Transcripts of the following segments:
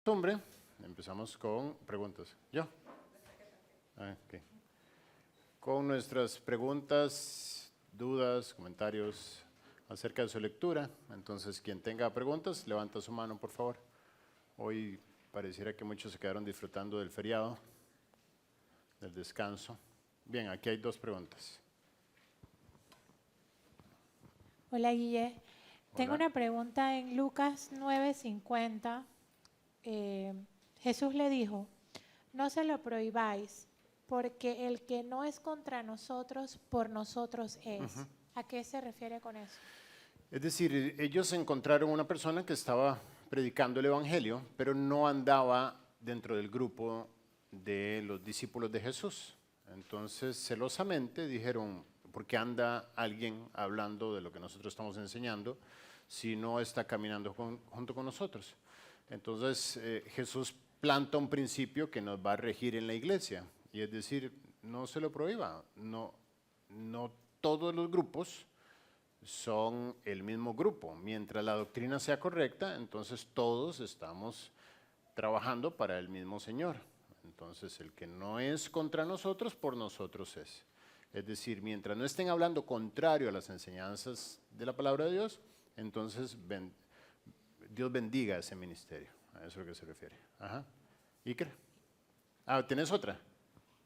costumbre, empezamos con preguntas. ¿Yo? Okay. Con nuestras preguntas, dudas, comentarios acerca de su lectura. Entonces, quien tenga preguntas, levanta su mano, por favor. Hoy pareciera que muchos se quedaron disfrutando del feriado, del descanso. Bien, aquí hay dos preguntas. Hola, Guille. Hola. Tengo una pregunta en Lucas 9:50. Jesús le dijo, no se lo prohibáis, porque el que no es contra nosotros, por nosotros es. ¿A qué se refiere con eso? Es decir, ellos encontraron una persona que estaba predicando el Evangelio, pero no andaba dentro del grupo de los discípulos de Jesús. Entonces, celosamente dijeron, ¿por qué anda alguien hablando de lo que nosotros estamos enseñando si no está caminando junto con nosotros? Entonces, Jesús planta un principio que nos va a regir en la iglesia, y es decir, no se lo prohíba, no todos los grupos son el mismo grupo. Mientras la doctrina sea correcta, entonces todos estamos trabajando para el mismo Señor. Entonces, el que no es contra nosotros, por nosotros es. Es decir, mientras no estén hablando contrario a las enseñanzas de la palabra de Dios, entonces Dios bendiga ese ministerio. A eso es a lo que se refiere. Ajá. Iker. ¿Tienes otra?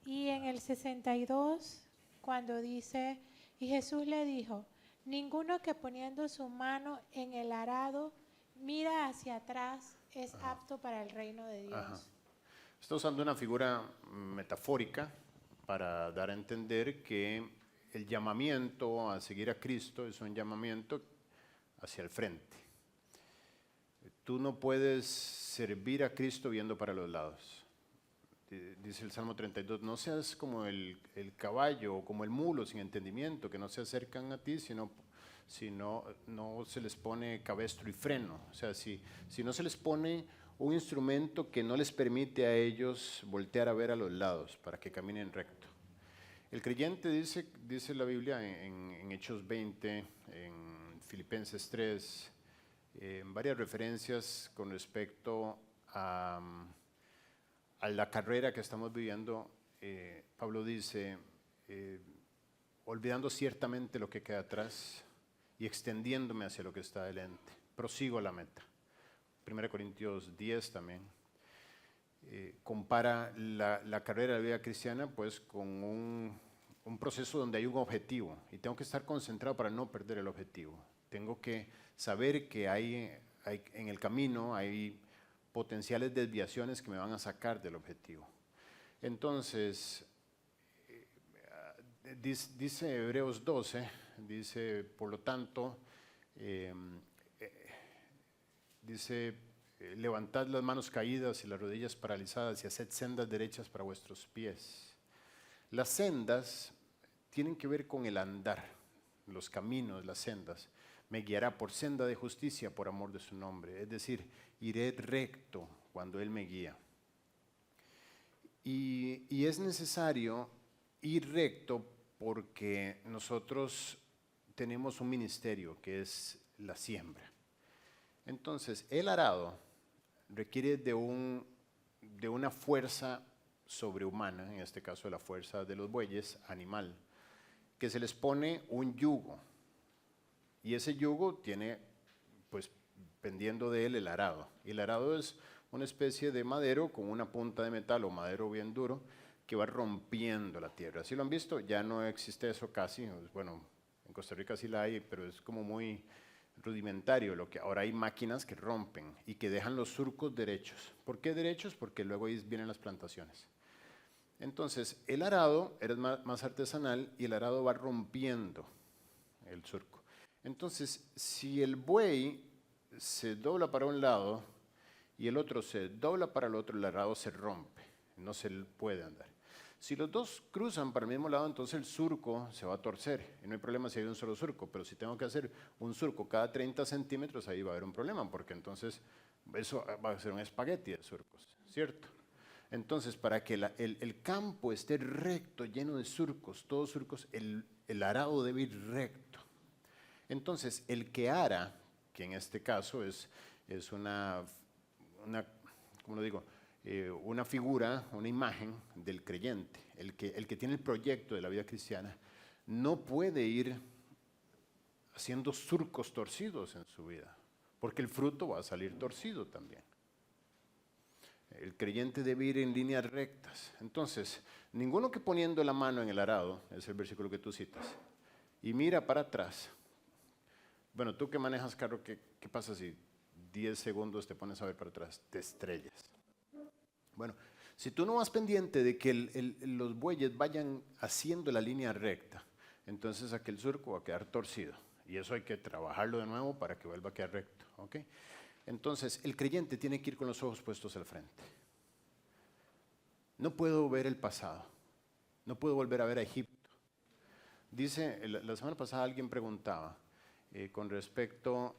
Y en el 62, cuando dice, y Jesús le dijo, ninguno que poniendo su mano en el arado mira hacia atrás es apto para el reino de Dios. Ajá. Está usando una figura metafórica para dar a entender que el llamamiento a seguir a Cristo es un llamamiento hacia el frente. Tú no puedes servir a Cristo viendo para los lados. Dice el Salmo 32, no seas como el caballo o como el mulo sin entendimiento, que no se acercan a ti, sino no se les pone cabestro y freno. O sea, si no se les pone un instrumento que no les permite a ellos voltear a ver a los lados para que caminen recto. El creyente, dice la Biblia en Hechos 20, en Filipenses 3, en varias referencias con respecto a la carrera que estamos viviendo, Pablo dice, olvidando ciertamente lo que queda atrás y extendiéndome hacia lo que está adelante, prosigo a la meta. 1 Corintios 10 también compara la carrera de la vida cristiana pues con un proceso donde hay un objetivo y tengo que estar concentrado para no perder el objetivo. Tengo que saber que hay en el camino hay potenciales desviaciones que me van a sacar del objetivo. Entonces, dice Hebreos 12, dice, por lo tanto, dice, levantad las manos caídas y las rodillas paralizadas y haced sendas derechas para vuestros pies. Las sendas tienen que ver con el andar, los caminos, las sendas. Me guiará por senda de justicia por amor de su nombre. Es decir, iré recto cuando Él me guía. Y es necesario ir recto porque nosotros tenemos un ministerio que es la siembra. Entonces, el arado requiere de una fuerza sobrehumana, en este caso de la fuerza de los bueyes, animal, que se les pone un yugo. Y ese yugo tiene, pues, pendiendo de él el arado. Y el arado es una especie de madero con una punta de metal o madero bien duro que va rompiendo la tierra. ¿Sí lo han visto? Ya no existe eso casi. Bueno, en Costa Rica sí la hay, pero es como muy rudimentario. Ahora hay máquinas que rompen y que dejan los surcos derechos. ¿Por qué derechos? Porque luego ahí vienen las plantaciones. Entonces, el arado era más artesanal y el arado va rompiendo el surco. Entonces, si el buey se dobla para un lado y el otro se dobla para el otro, el arado se rompe, no se puede andar. Si los dos cruzan para el mismo lado, entonces el surco se va a torcer. Y no hay problema si hay un solo surco, pero si tengo que hacer un surco cada 30 centímetros, ahí va a haber un problema, porque entonces eso va a ser un espagueti de surcos, ¿cierto? Entonces, para que el campo esté recto, lleno de surcos, todos surcos, el arado debe ir recto. Entonces, el que ara, que en este caso es una como lo digo, una figura, una imagen del creyente. El que tiene el proyecto de la vida cristiana no puede ir haciendo surcos torcidos en su vida, porque el fruto va a salir torcido también. El creyente debe ir en líneas rectas. Entonces, ninguno que poniendo la mano en el arado, es el versículo que tú citas, y mira para atrás. Bueno, tú que manejas carro, ¿qué pasa si 10 segundos te pones a ver para atrás? Te estrellas. Bueno, si tú no vas pendiente de que los bueyes vayan haciendo la línea recta, entonces aquel surco va a quedar torcido. Y eso hay que trabajarlo de nuevo para que vuelva a quedar recto. ¿Okay? Entonces, el creyente tiene que ir con los ojos puestos al frente. No puedo ver el pasado. No puedo volver a ver a Egipto. Dice, la semana pasada alguien preguntaba con respecto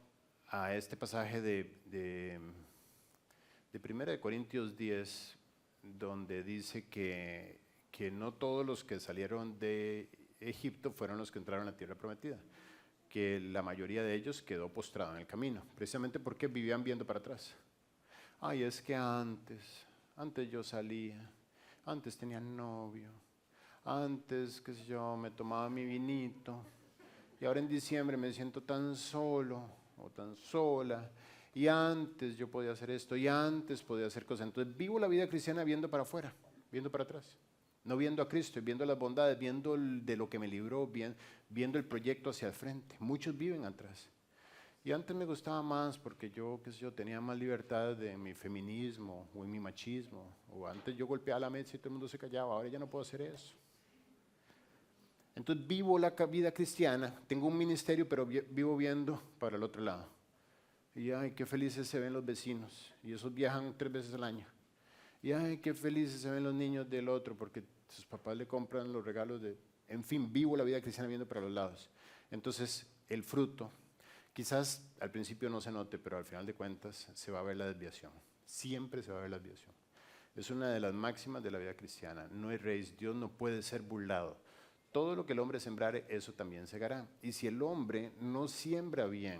a este pasaje de 1 Corintios 10, donde dice que no todos los que salieron de Egipto fueron los que entraron a la tierra prometida, que la mayoría de ellos quedó postrado en el camino, precisamente porque vivían viendo para atrás. Ay, es que antes yo salía, antes tenía novio, antes, qué sé yo, me tomaba mi vinito, y ahora en diciembre me siento tan solo o tan sola, y antes yo podía hacer esto, y antes podía hacer cosas. Entonces vivo la vida cristiana viendo para afuera, viendo para atrás. No viendo a Cristo, viendo las bondades, viendo de lo que me libró, viendo el proyecto hacia el frente. Muchos viven atrás. Y antes me gustaba más porque yo, qué sé yo, tenía más libertad en mi feminismo o en mi machismo. O antes yo golpeaba la mesa y todo el mundo se callaba. Ahora ya no puedo hacer eso. Entonces vivo la vida cristiana, tengo un ministerio, pero vivo viendo para el otro lado. Y ay, qué felices se ven los vecinos. Y esos viajan 3 veces al año. Y ay, qué felices se ven los niños del otro porque sus papás le compran los regalos de... En fin, vivo la vida cristiana viendo para los lados. Entonces, el fruto, quizás al principio no se note, pero al final de cuentas se va a ver la desviación. Siempre se va a ver la desviación. Es una de las máximas de la vida cristiana. No erréis, Dios no puede ser burlado. Todo lo que el hombre sembrare, eso también segará. Y si el hombre no siembra bien,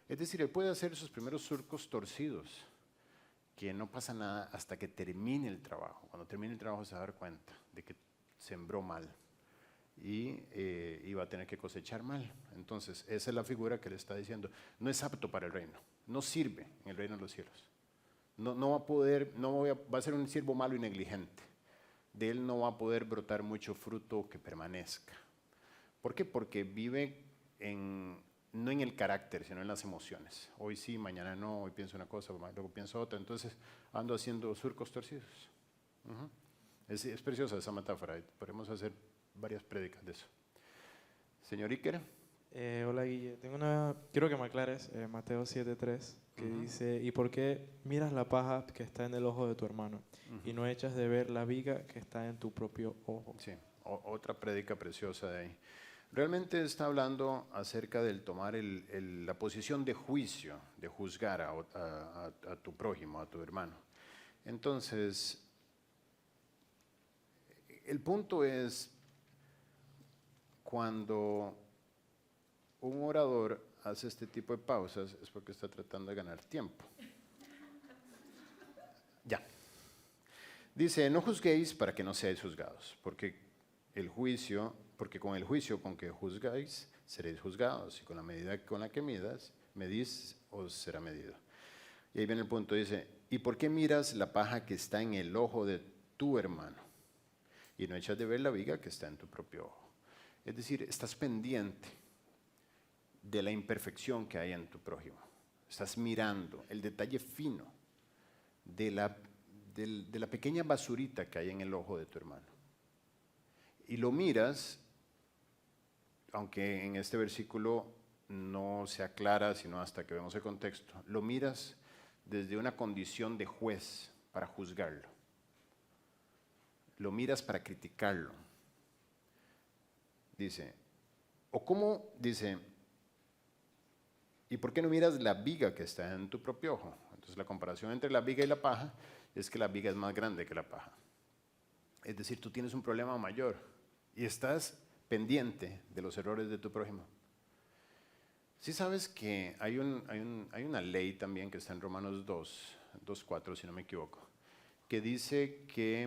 es decir, él puede hacer sus primeros surcos torcidos, que no pasa nada hasta que termine el trabajo. Cuando termine el trabajo se va a dar cuenta de que sembró mal y va a tener que cosechar mal. Entonces, esa es la figura que le está diciendo. No es apto para el reino, no sirve en el reino de los cielos. No va a poder, va a ser un siervo malo y negligente. De él no va a poder brotar mucho fruto que permanezca. ¿Por qué? Porque vive no en el carácter, sino en las emociones. Hoy sí, mañana no, hoy pienso una cosa, luego pienso otra, entonces ando haciendo surcos torcidos. Es preciosa esa metáfora, podemos hacer varias prédicas de eso. Señor Iker. Hola Guille, quiero que me aclares Mateo 7:3, que dice, ¿y por qué miras la paja que está en el ojo de tu hermano y no echas de ver la viga que está en tu propio ojo? Sí, otra prédica preciosa de ahí. Realmente está hablando acerca del tomar la posición de juicio, de juzgar a tu prójimo, a tu hermano. Entonces, el punto es cuando un orador hace este tipo de pausas es porque está tratando de ganar tiempo. Ya. Dice, no juzguéis para que no seáis juzgados, porque con el juicio con que juzgáis, seréis juzgados, y con la medida con la que medís, os será medido. Y ahí viene el punto, dice, ¿y por qué miras la paja que está en el ojo de tu hermano y no echas de ver la viga que está en tu propio ojo? Es decir, estás pendiente de la imperfección que hay en tu prójimo. Estás mirando el detalle fino de la pequeña basurita que hay en el ojo de tu hermano. Y lo miras, aunque en este versículo no se aclara, sino hasta que vemos el contexto, lo miras desde una condición de juez para juzgarlo. Lo miras para criticarlo. Dice, ¿y por qué no miras la viga que está en tu propio ojo? Entonces la comparación entre la viga y la paja es que la viga es más grande que la paja. Es decir, tú tienes un problema mayor y estás pendiente de los errores de tu prójimo. Sí sabes que hay una ley también que está en Romanos 2, 2:4, si no me equivoco, que dice que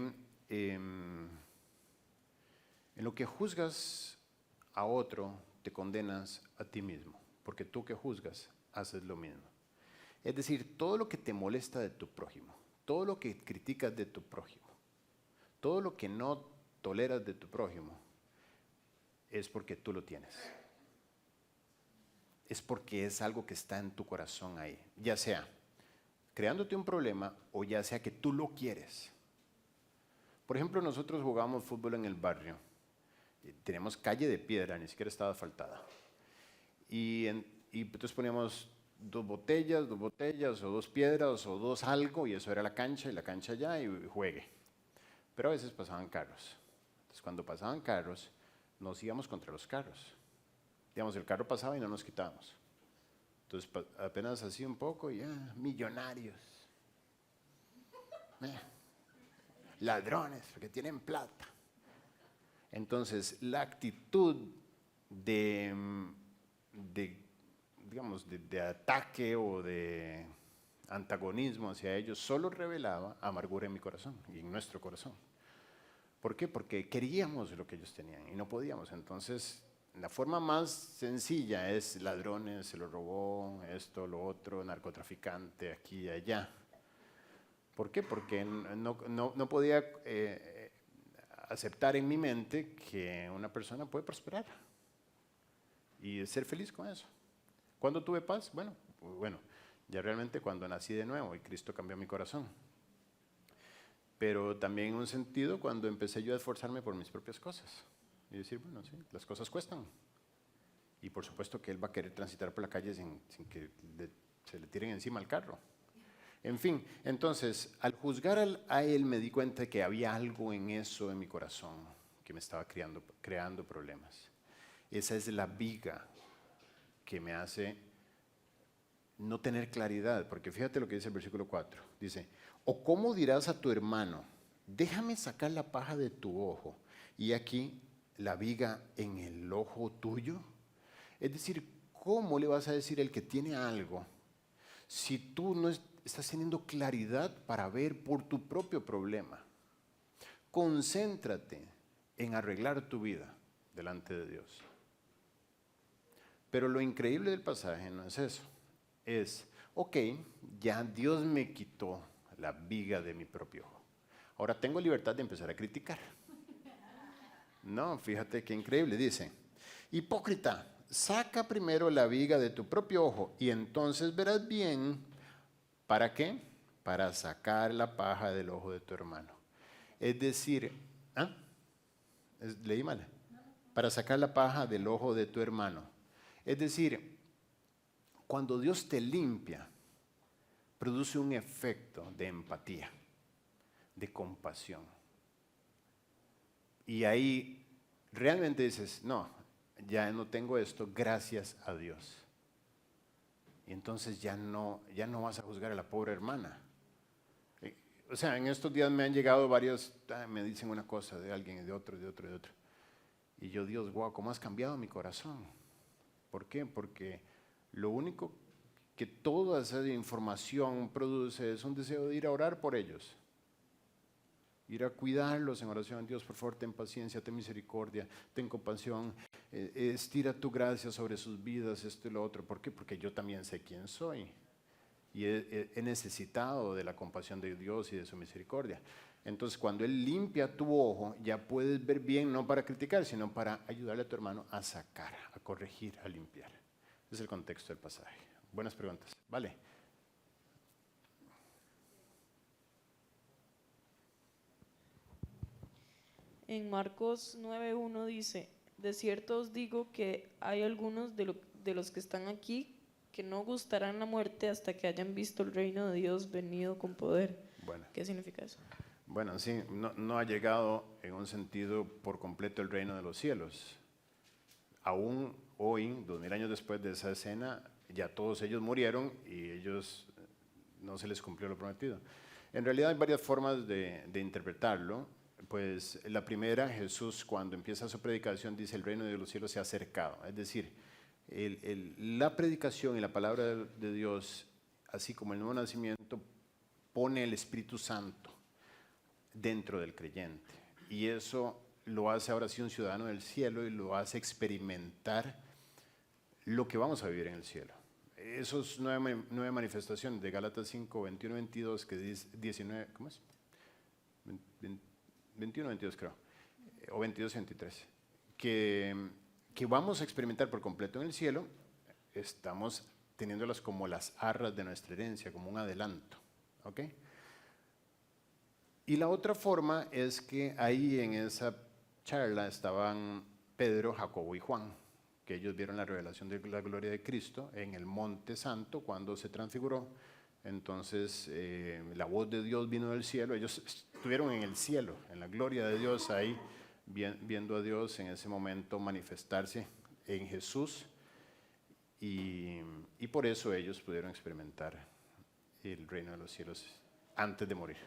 en lo que juzgas a otro, te condenas a ti mismo, porque tú que juzgas, haces lo mismo. Es decir, todo lo que te molesta de tu prójimo, todo lo que criticas de tu prójimo, todo lo que no toleras de tu prójimo, es porque tú lo tienes. Es porque es algo que está en tu corazón ahí, ya sea creándote un problema o ya sea que tú lo quieres. Por ejemplo, nosotros jugábamos fútbol en el barrio. Tenemos calle de piedra, ni siquiera estaba asfaltada. Y entonces poníamos 2 botellas o 2 piedras o 2 algo, y eso era la cancha, y la cancha allá, y juegue. Pero a veces pasaban carros. Entonces cuando pasaban carros, nos íbamos contra los carros. Digamos, el carro pasaba y no nos quitábamos. Entonces apenas así un poco, ya, millonarios. Ladrones, porque tienen plata. Entonces, la actitud digamos, de ataque o de antagonismo hacia ellos solo revelaba amargura en mi corazón y en nuestro corazón. ¿Por qué? Porque queríamos lo que ellos tenían y no podíamos. Entonces, la forma más sencilla es ladrones, se lo robó, esto, lo otro, narcotraficante, aquí y allá. ¿Por qué? Porque no podía aceptar en mi mente que una persona puede prosperar y ser feliz con eso. ¿Cuándo tuve paz? Bueno, ya realmente cuando nací de nuevo y Cristo cambió mi corazón. Pero también en un sentido cuando empecé yo a esforzarme por mis propias cosas y decir, bueno, sí, las cosas cuestan. Y por supuesto que Él va a querer transitar por la calle sin que se le tiren encima al carro. En fin, entonces, al juzgar a Él me di cuenta de que había algo en eso en mi corazón que me estaba creando problemas. Esa es la viga que me hace no tener claridad, porque fíjate lo que dice el versículo 4. Dice, ¿o cómo dirás a tu hermano, déjame sacar la paja de tu ojo, y aquí la viga en el ojo tuyo? Es decir, ¿cómo le vas a decir al que tiene algo si tú no estás teniendo claridad para ver por tu propio problema? Concéntrate en arreglar tu vida delante de Dios. Pero lo increíble del pasaje no es eso. Es, ok, ya Dios me quitó la viga de mi propio ojo. Ahora tengo libertad de empezar a criticar. No, fíjate qué increíble. Dice, hipócrita, saca primero la viga de tu propio ojo y entonces verás bien. ¿Para qué? Para sacar la paja del ojo de tu hermano. Es decir, leí mal. Para sacar la paja del ojo de tu hermano. Es decir, cuando Dios te limpia, produce un efecto de empatía, de compasión. Y ahí realmente dices, no, ya no tengo esto, gracias a Dios. Y entonces ya no vas a juzgar a la pobre hermana. O sea, en estos días me han llegado varios, me dicen una cosa de alguien, de otro. Y yo, Dios, wow, ¿cómo has cambiado mi corazón? ¿Por qué? Porque lo único que toda esa información produce es un deseo de ir a orar por ellos. Ir a cuidarlos en oración. Dios, por favor, ten paciencia, ten misericordia, ten compasión, estira tu gracia sobre sus vidas, esto y lo otro. ¿Por qué? Porque yo también sé quién soy. Y he necesitado de la compasión de Dios y de su misericordia. Entonces, cuando Él limpia tu ojo, ya puedes ver bien, no para criticar, sino para ayudarle a tu hermano a sacar, a corregir, a limpiar. Ese es el contexto del pasaje. Buenas preguntas. Vale. En Marcos 9:1 dice, de cierto os digo que hay algunos de los que están aquí que no gustarán la muerte hasta que hayan visto el reino de Dios venido con poder. Bueno. ¿Qué significa eso? Bueno, sí, no ha llegado en un sentido por completo el reino de los cielos. Aún hoy, 2000 años después de esa escena, ya todos ellos murieron y ellos no se les cumplió lo prometido. En realidad hay varias formas de interpretarlo. Pues la primera, Jesús cuando empieza su predicación dice el reino de los cielos se ha acercado. Es decir, la predicación y la palabra de Dios, así como el nuevo nacimiento, pone el Espíritu Santo dentro del creyente. Y eso lo hace ahora sí un ciudadano del cielo y lo hace experimentar lo que vamos a vivir en el cielo. Esos nueve manifestaciones de Gálatas 5, 21, 22, que dice 19, ¿cómo es? 21, 22 creo, o 22, 23, que vamos a experimentar por completo en el cielo, estamos teniéndolas como las arras de nuestra herencia, como un adelanto, ¿ok? Y la otra forma es que ahí en esa charla estaban Pedro, Jacobo y Juan, que ellos vieron la revelación de la gloria de Cristo en el Monte Santo cuando se transfiguró. Entonces la voz de Dios vino del cielo, ellos estuvieron en el cielo, en la gloria de Dios ahí, viendo a Dios en ese momento manifestarse en Jesús, y por eso ellos pudieron experimentar el reino de los cielos antes de morir.